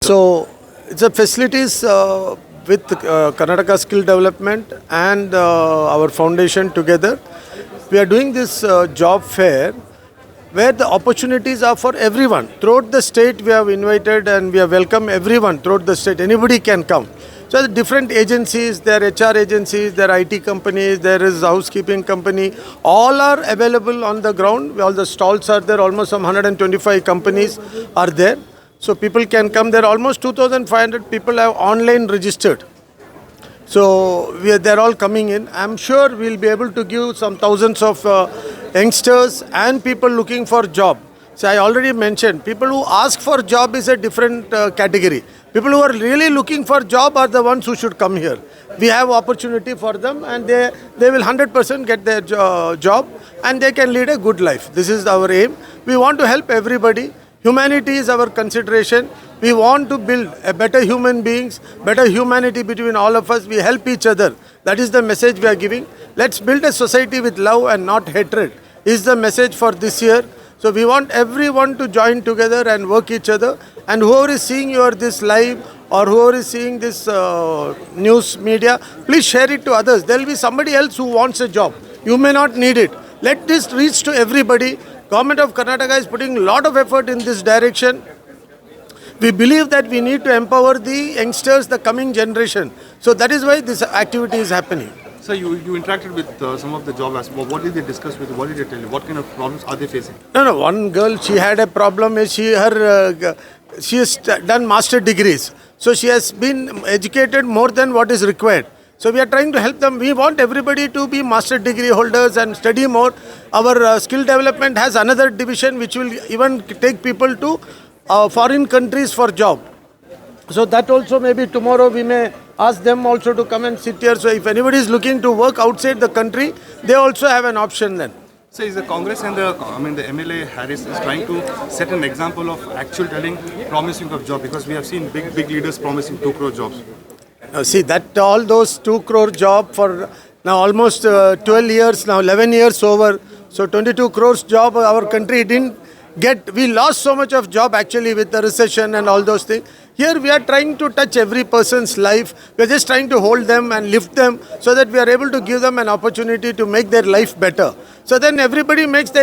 So it's a facilities with Karnataka Skill Development and our foundation together. We are doing this job fair where the opportunities are for everyone. Throughout the state we have invited and we have welcomed everyone throughout the state. Anybody can come. So the different agencies, there are HR agencies, there are IT companies, there is housekeeping company, all are available on the ground. All the stalls are there, almost some 125 companies are there. So people can come there. Almost 2,500 people have online registered. So they're all coming in. I'm sure we'll be able to give some thousands of youngsters and people looking for job. So I already mentioned, people who ask for job is a different category. People who are really looking for job are the ones who should come here. We have opportunity for them and they will 100% get their job and they can lead a good life. This is our aim. We want to help everybody. Humanity is our consideration. We want to build a better human beings, better humanity between all of us. We help each other. That is the message we are giving. Let's build a society with love and not hatred is the message for this year. So we want everyone to join together and work each other. And whoever is seeing this live or whoever is seeing this news media, please share it to others. There will be somebody else who wants a job. You may not need it. Let this reach to everybody. Government of Karnataka is putting a lot of effort in this direction. We believe that we need to empower the youngsters, the coming generation. So that is why this activity is happening. So you interacted with some of the job aspects. What did they discuss with you? What did they tell you? What kind of problems are they facing? No. One girl, she had a problem. She has done master degrees. So she has been educated more than what is required. So we are trying to help them. We want everybody to be master degree holders and study more. Our skill development has another division which will even take people to foreign countries for job. So that also maybe tomorrow we may ask them also to come and sit here. So if anybody is looking to work outside the country, they also have an option then. So is the Congress and the MLA Harris is trying to set an example of actual telling, promising of job, because we have seen big leaders promising 2 crore jobs. See that all those 2 crore job for now almost 12 years now, 11 years over. So 22 crores job our country didn't get. We lost so much of job actually with the recession and all those things. Here we are trying to touch every person's life. We are just trying to hold them and lift them so that we are able to give them an opportunity to make their life better. So then everybody makes their